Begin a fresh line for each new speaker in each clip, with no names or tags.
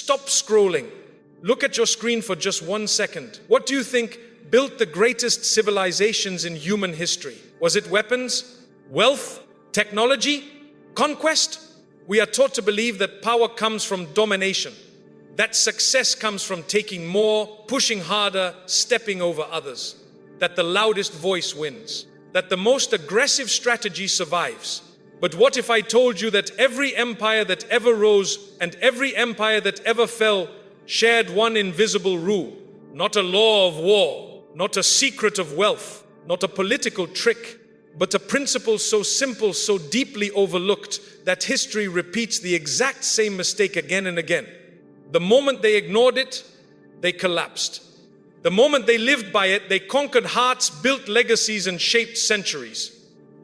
stop scrolling. Look at your screen for just 1 second. What do you think built the greatest civilizations in human history? Was it weapons, wealth, technology, conquest? We are taught to believe that power comes from domination, that success comes from taking more, pushing harder, stepping over others, that the loudest voice wins, that the most aggressive strategy survives. But what if I told you that every empire that ever rose and every empire that ever fell shared one invisible rule, not a law of war, not a secret of wealth, not a political trick, but a principle so simple, so deeply overlooked that history repeats the exact same mistake again and again. The moment they ignored it, they collapsed. The moment they lived by it, they conquered hearts, built legacies, and shaped centuries.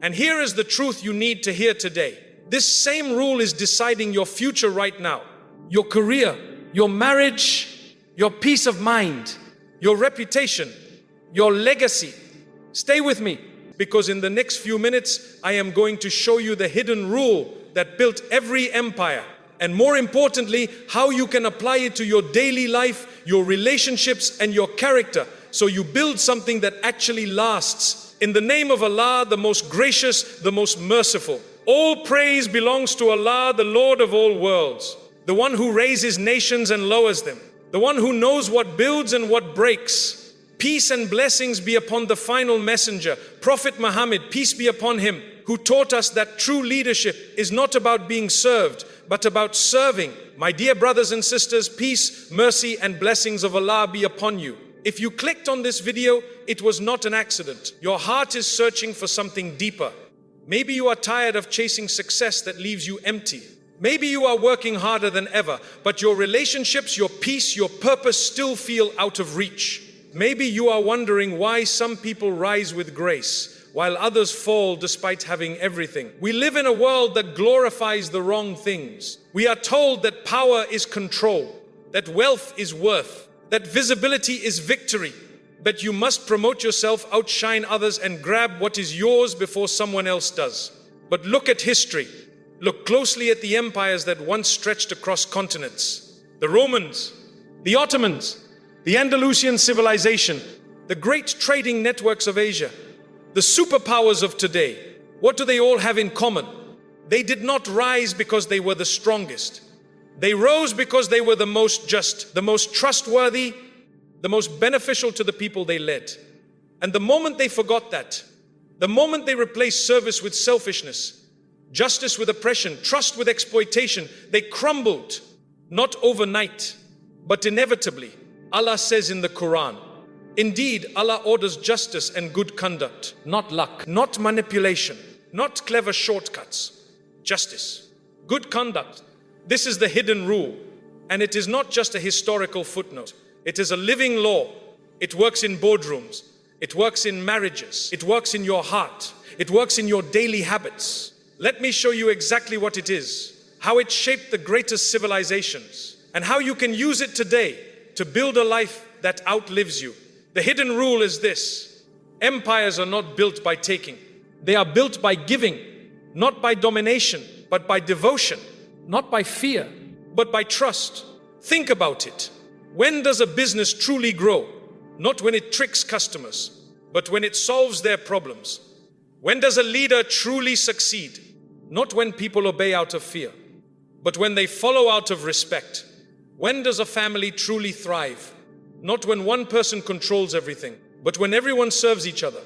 And here is the truth you need to hear today. This same rule is deciding your future right now. Your career, your marriage, your peace of mind, your reputation, your legacy. Stay with me, because in the next few minutes, I am going to show you the hidden rule that built every empire. And more importantly, how you can apply it to your daily life, your relationships, and your character, so you build something that actually lasts. In the name of Allah, the most gracious, the most merciful. All praise belongs to Allah, the Lord of all worlds, the one who raises nations and lowers them, the one who knows what builds and what breaks. Peace and blessings be upon the final messenger, Prophet Muhammad, peace be upon him, who taught us that true leadership is not about being served, but about serving. My dear brothers and sisters, peace, mercy, and blessings of Allah be upon you. If you clicked on this video, it was not an accident. Your heart is searching for something deeper. Maybe you are tired of chasing success that leaves you empty. Maybe you are working harder than ever, but your relationships, your peace, your purpose still feel out of reach. Maybe you are wondering why some people rise with grace, while others fall despite having everything. We live in a world that glorifies the wrong things. We are told that power is control, that wealth is worth, that visibility is victory, that you must promote yourself, outshine others, and grab what is yours before someone else does. But look at history. Look closely at the empires that once stretched across continents. The Romans, the Ottomans, the Andalusian civilization, the great trading networks of Asia, the superpowers of today. What do they all have in common? They did not rise because they were the strongest. They rose because they were the most just, the most trustworthy, the most beneficial to the people they led. And the moment they forgot that, the moment they replaced service with selfishness, justice with oppression, trust with exploitation, they crumbled, not overnight, but inevitably. Allah says in the Quran, indeed, Allah orders justice and good conduct, not luck, not manipulation, not clever shortcuts. Justice, good conduct. This is the hidden rule, and it is not just a historical footnote. It is a living law. It works in boardrooms. It works in marriages. It works in your heart. It works in your daily habits. Let me show you exactly what it is, how it shaped the greatest civilizations, and how you can use it today to build a life that outlives you. The hidden rule is this: empires are not built by taking. They are built by giving, not by domination, but by devotion, not by fear, but by trust. Think about it. When does a business truly grow? Not when it tricks customers, but when it solves their problems. When does a leader truly succeed? Not when people obey out of fear, but when they follow out of respect. When does a family truly thrive? Not when one person controls everything, but when everyone serves each other.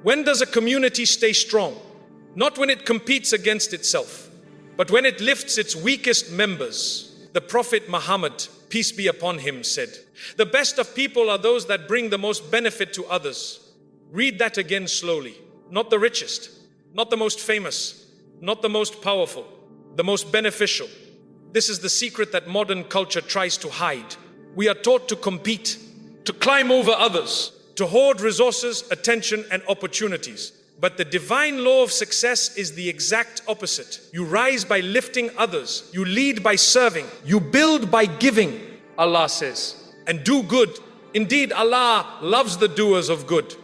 When does a community stay strong? Not when it competes against itself, but when it lifts its weakest members. The Prophet Muhammad, peace be upon him, said, the best of people are those that bring the most benefit to others. Read that again slowly. Not the richest, not the most famous, not the most powerful, the most beneficial. This is the secret that modern culture tries to hide. We are taught to compete, to climb over others, to hoard resources, attention, and opportunities. But the divine law of success is the exact opposite. You rise by lifting others. You lead by serving. You build by giving, Allah says, and do good. Indeed, Allah loves the doers of good.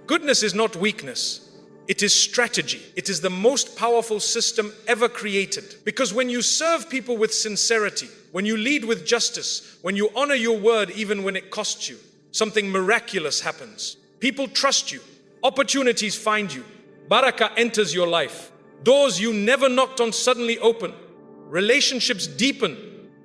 Goodness is not weakness. It is strategy. It is the most powerful system ever created. Because when you serve people with sincerity, when you lead with justice, when you honor your word even when it costs you, something miraculous happens. People trust you. Opportunities find you. Barakah enters your life. Doors you never knocked on suddenly open. Relationships deepen.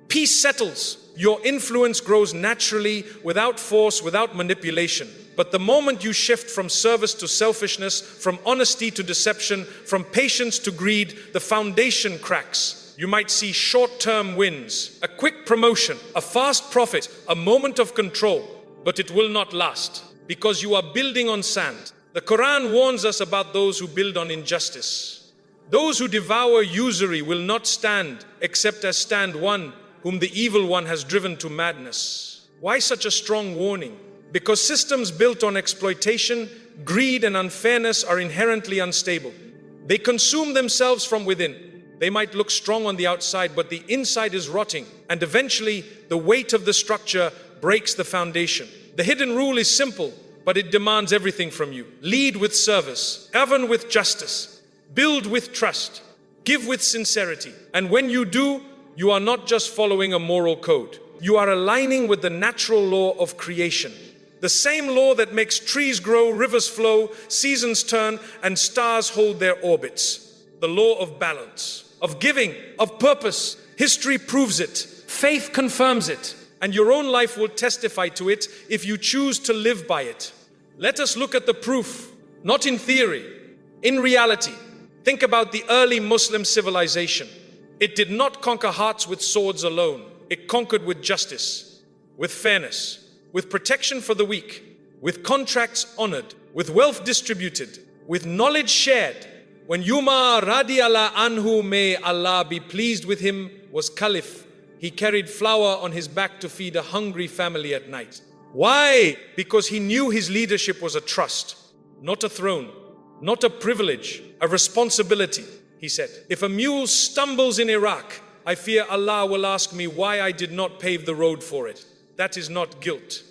Peace settles. Your influence grows naturally, without force, without manipulation. But the moment you shift from service to selfishness, from honesty to deception, from patience to greed, the foundation cracks. You might see short-term wins, a quick promotion, a fast profit, a moment of control, but it will not last because you are building on sand. The Quran warns us about those who build on injustice. Those who devour usury will not stand except as stand one whom the evil one has driven to madness. Why such a strong warning? Because systems built on exploitation, greed and unfairness are inherently unstable. They consume themselves from within. They might look strong on the outside, but the inside is rotting, and eventually the weight of the structure breaks the foundation. The hidden rule is simple, but it demands everything from you. Lead with service, govern with justice, build with trust, give with sincerity. And when you do, you are not just following a moral code. You are aligning with the natural law of creation. The same law that makes trees grow, rivers flow, seasons turn, and stars hold their orbits. The law of balance, of giving, of purpose. History proves it. Faith confirms it. And your own life will testify to it if you choose to live by it. Let us look at the proof, not in theory, in reality. Think about the early Muslim civilization. It did not conquer hearts with swords alone. It conquered with justice, with fairness, with protection for the weak, with contracts honored, with wealth distributed, with knowledge shared. When Umar radiallahu anhu, may Allah be pleased with him, was caliph, he carried flour on his back to feed a hungry family at night. Why? Because he knew his leadership was a trust, not a throne, not a privilege, a responsibility. He said, if a mule stumbles in Iraq, I fear Allah will ask me why I did not pave the road for it. That is not guilt.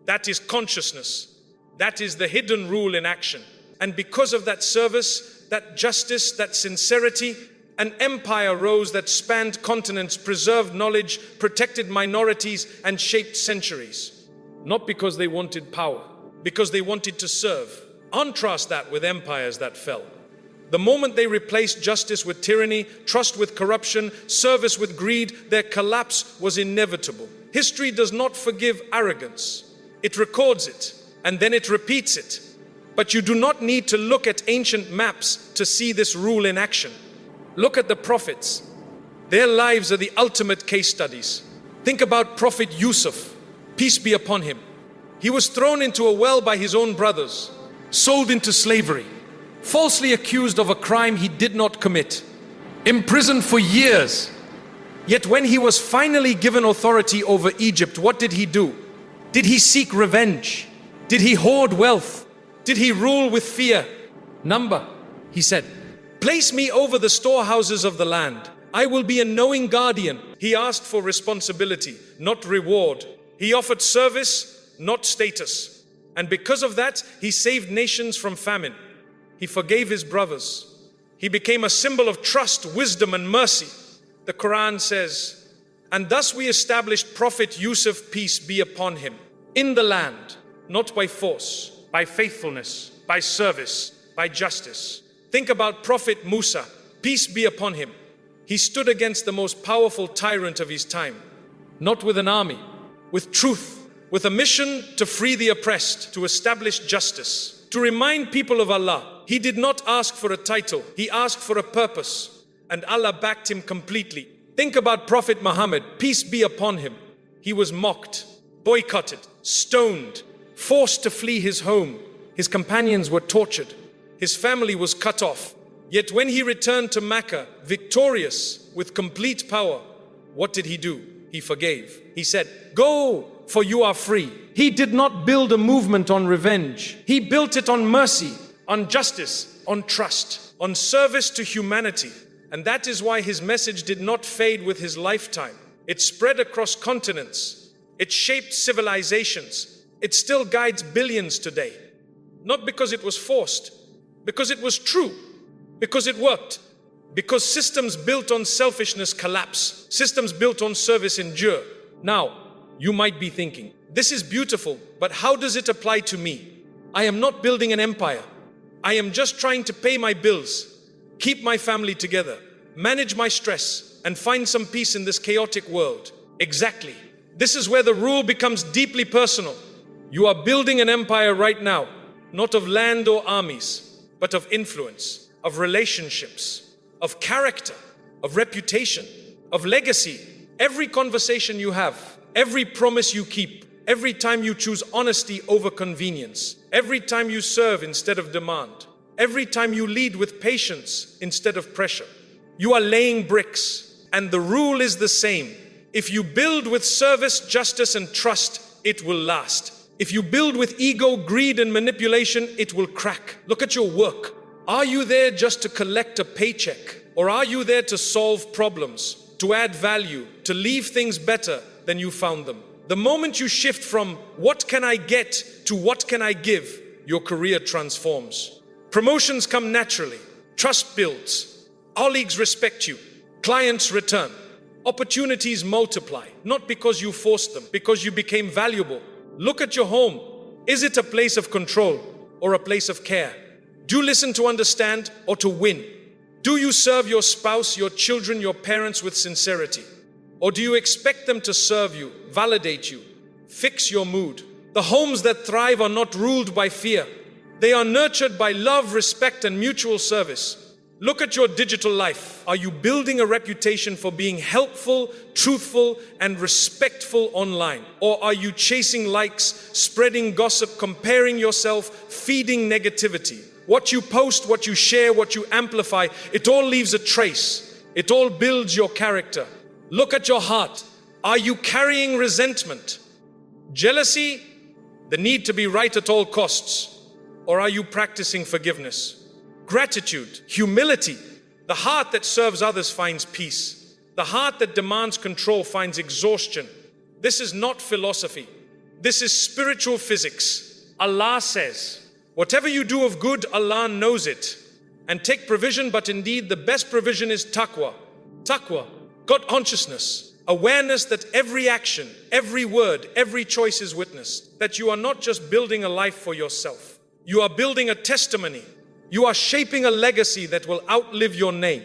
That is consciousness. That is the hidden rule in action. And because of that service, that justice, that sincerity, an empire rose that spanned continents, preserved knowledge, protected minorities, and shaped centuries. Not because they wanted power, because they wanted to serve. Contrast that with empires that fell. The moment they replaced justice with tyranny, trust with corruption, service with greed, their collapse was inevitable. History does not forgive arrogance. It records it, and then it repeats it. But you do not need to look at ancient maps to see this rule in action. Look at the prophets. Their lives are the ultimate case studies. Think about Prophet Yusuf, peace be upon him. He was thrown into a well by his own brothers, sold into slavery, falsely accused of a crime he did not commit, imprisoned for years. Yet when he was finally given authority over Egypt, what did he do? Did he seek revenge? Did he hoard wealth? Did he rule with fear? Number, he said, place me over the storehouses of the land. I will be a knowing guardian. He asked for responsibility, not reward. He offered service, not status. And because of that, he saved nations from famine. He forgave his brothers. He became a symbol of trust, wisdom, and mercy. The Quran says, and thus we established Prophet Yusuf, peace be upon him, in the land, not by force, by faithfulness, by service, by justice. Think about Prophet Musa, peace be upon him. He stood against the most powerful tyrant of his time, not with an army, with truth, with a mission to free the oppressed, to establish justice, to remind people of Allah. He did not ask for a title, he asked for a purpose, and Allah backed him completely. Think about Prophet Muhammad, peace be upon him. He was mocked, boycotted, stoned, forced to flee his home. His companions were tortured. His family was cut off. Yet when he returned to Mecca, victorious, with complete power, what did he do? He forgave. He said, go, for you are free. He did not build a movement on revenge. He built it on mercy, on justice, on trust, on service to humanity. And that is why his message did not fade with his lifetime. It spread across continents. It shaped civilizations. It still guides billions today. Not because it was forced, Because it was true. Because it worked. Because systems built on selfishness collapse. Systems built on service endure. Now, you might be thinking, this is beautiful, but how does it apply to me? I am not building an empire. I am just trying to pay my bills, keep my family together, manage my stress, and find some peace in this chaotic world. Exactly. This is where the rule becomes deeply personal. You are building an empire right now, not of land or armies, but of influence, of relationships, of character, of reputation, of legacy. Every conversation you have, every promise you keep, every time you choose honesty over convenience, every time you serve instead of demand, every time you lead with patience instead of pressure, you are laying bricks. And the rule is the same. If you build with service, justice, and trust, it will last. If you build with ego, greed, and manipulation, it will crack. Look at your work. Are you there just to collect a paycheck? Or are you there to solve problems, to add value, to leave things better than you found them? The moment you shift from what can I get to what can I give, your career transforms. Promotions come naturally. Trust builds. Colleagues respect you. Clients return. Opportunities multiply, not because you forced them, because you became valuable. Look at your home. Is it a place of control or a place of care? Do you listen to understand or to win? Do you serve your spouse, your children, your parents with sincerity? Or do you expect them to serve you, validate you, fix your mood? The homes that thrive are not ruled by fear. They are nurtured by love, respect, and mutual service. Look at your digital life. Are you building a reputation for being helpful, truthful, and respectful online? Or are you chasing likes, spreading gossip, comparing yourself, feeding negativity? What you post, what you share, what you amplify, it all leaves a trace. It all builds your character. Look at your heart. Are you carrying resentment, jealousy, the need to be right at all costs? Or are you practicing forgiveness, gratitude, humility? The heart that serves others finds peace. The heart that demands control finds exhaustion. This is not philosophy. This is spiritual physics. Allah says, whatever you do of good, Allah knows it. And take provision, but indeed the best provision is taqwa. Taqwa, God consciousness, awareness that every action, every word, every choice is witnessed. That you are not just building a life for yourself. You are building a testimony. You are shaping a legacy that will outlive your name.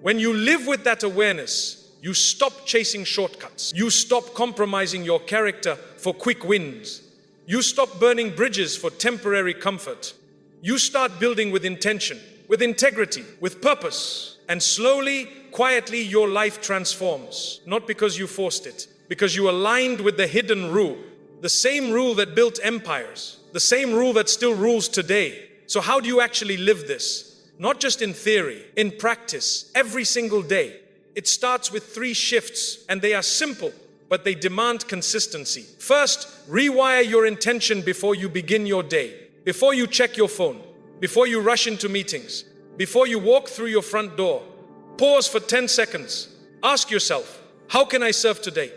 When you live with that awareness, you stop chasing shortcuts. You stop compromising your character for quick wins. You stop burning bridges for temporary comfort. You start building with intention, with integrity, with purpose. And slowly, quietly, your life transforms. Not because you forced it, because you aligned with the hidden rule. The same rule that built empires. The same rule that still rules today. So how do you actually live this? Not just in theory, in practice, every single day. It starts with 3 shifts, and they are simple, but they demand consistency. First, rewire your intention before you begin your day. Before you check your phone, before you rush into meetings, before you walk through your front door, pause for 10 seconds. Ask yourself, how can I serve today?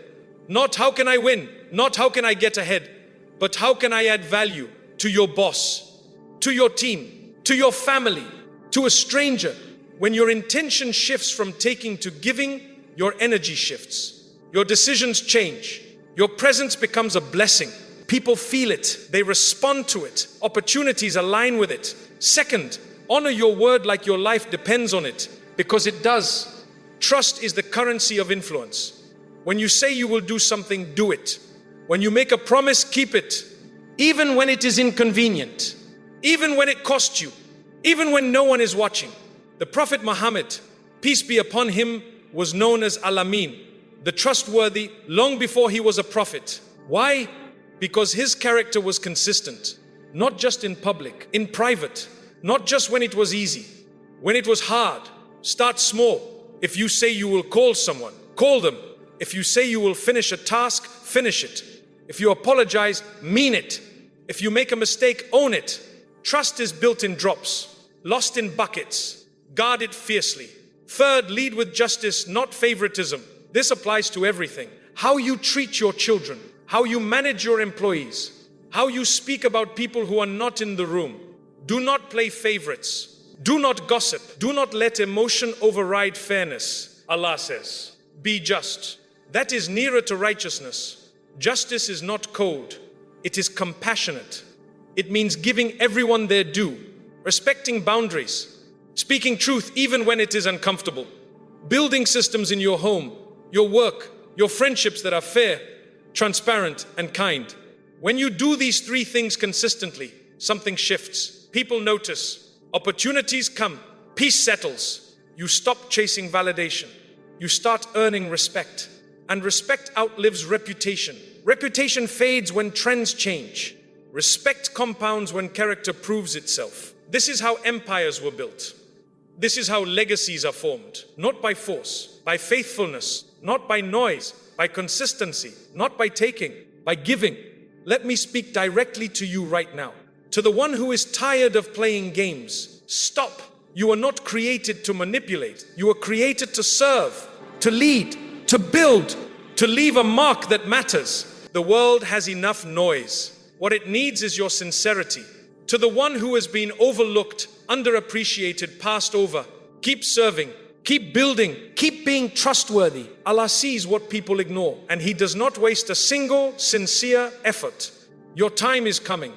Not how can I win, not how can I get ahead, but how can I add value to your boss, to your team, to your family, to a stranger. When your intention shifts from taking to giving, your energy shifts. Your decisions change. Your presence becomes a blessing. People feel it. They respond to it. Opportunities align with it. Second, honor your word like your life depends on it, because it does. Trust is the currency of influence. When you say you will do something, do it. When you make a promise, keep it. Even when it is inconvenient. Even when it costs you. Even when no one is watching. The Prophet Muhammad, peace be upon him, was known as Al-Amin, the trustworthy, long before he was a prophet. Why? Because his character was consistent. Not just in public, in private. Not just when it was easy. When it was hard, start small. If you say you will call someone, call them. If you say you will finish a task, finish it. If you apologize, mean it. If you make a mistake, own it. Trust is built in drops, lost in buckets. Guard it fiercely. Third, lead with justice, not favoritism. This applies to everything. How you treat your children, how you manage your employees, how you speak about people who are not in the room, Do not play favorites. Do not gossip. Do not let emotion override fairness. Allah says, be just. That is nearer to righteousness. Justice is not cold. It is compassionate. It means giving everyone their due, respecting boundaries, speaking truth even when it is uncomfortable, building systems in your home, your work, your friendships that are fair, transparent, and kind. When you do these three things consistently, something shifts. People notice. Opportunities come. Peace settles. You stop chasing validation. You start earning respect. And respect outlives reputation. Reputation fades when trends change. Respect compounds when character proves itself. This is how empires were built. This is how legacies are formed. Not by force, by faithfulness, not by noise, by consistency, not by taking, by giving. Let me speak directly to you right now. To the one who is tired of playing games, stop. You are not created to manipulate. You are created to serve, to lead, to build, to leave a mark that matters. The world has enough noise. What it needs is your sincerity. To the one who has been overlooked, underappreciated, passed over, keep serving, keep building, keep being trustworthy. Allah sees what people ignore, and He does not waste a single sincere effort. Your time is coming.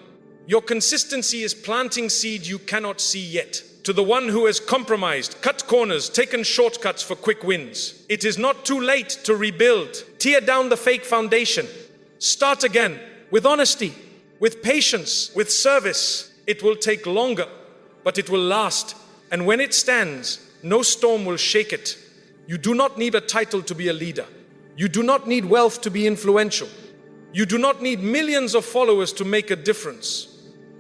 Your consistency is planting seed you cannot see yet. To the one who has compromised, cut corners, taken shortcuts for quick wins, it is not too late to rebuild. Tear down the fake foundation. Start again with honesty, with patience, with service. It will take longer, but it will last. And when it stands, no storm will shake it. You do not need a title to be a leader. You do not need wealth to be influential. You do not need millions of followers to make a difference.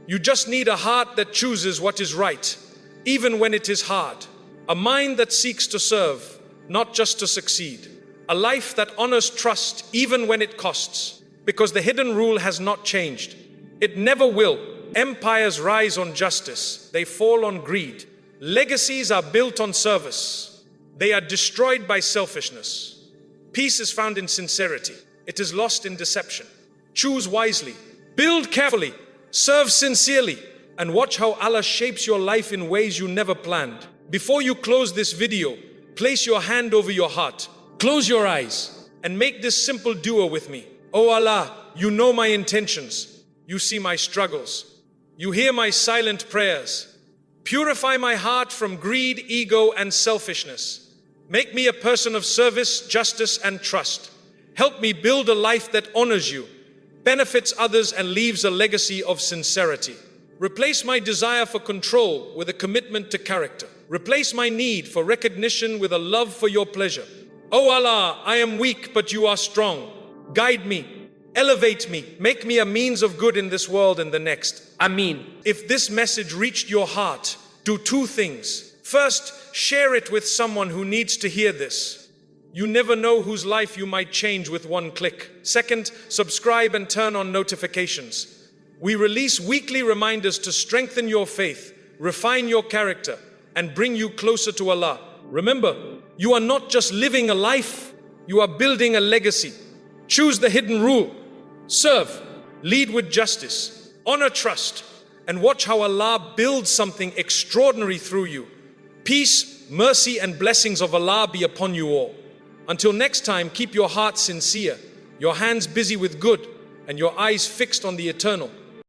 You just need a heart that chooses what is right, even when it is hard. A mind that seeks to serve, not just to succeed. A life that honors trust, even when it costs. Because the hidden rule has not changed. It never will. Empires rise on justice. They fall on greed. Legacies are built on service. They are destroyed by selfishness. Peace is found in sincerity. It is lost in deception. Choose wisely. Build carefully. Serve sincerely. And watch how Allah shapes your life in ways you never planned. Before you close this video, place your hand over your heart. Close your eyes and make this simple dua with me. Oh Allah, you know my intentions. You see my struggles. You hear my silent prayers. Purify my heart from greed, ego, and selfishness. Make me a person of service, justice, and trust. Help me build a life that honors you, benefits others, and leaves a legacy of sincerity. Replace my desire for control with a commitment to character. Replace my need for recognition with a love for your pleasure. Oh Allah, I am weak, but you are strong. Guide me, elevate me, make me a means of good in this world and the next. Ameen. If this message reached your heart, do two things. First, share it with someone who needs to hear this. You never know whose life you might change with one click. Second, subscribe and turn on notifications. We release weekly reminders to strengthen your faith, refine your character, and bring you closer to Allah. Remember, you are not just living a life, you are building a legacy. Choose the hidden rule. Serve, lead with justice, honor trust, and watch how Allah builds something extraordinary through you. Peace, mercy, and blessings of Allah be upon you all. Until next time, keep your heart sincere, your hands busy with good, and your eyes fixed on the eternal.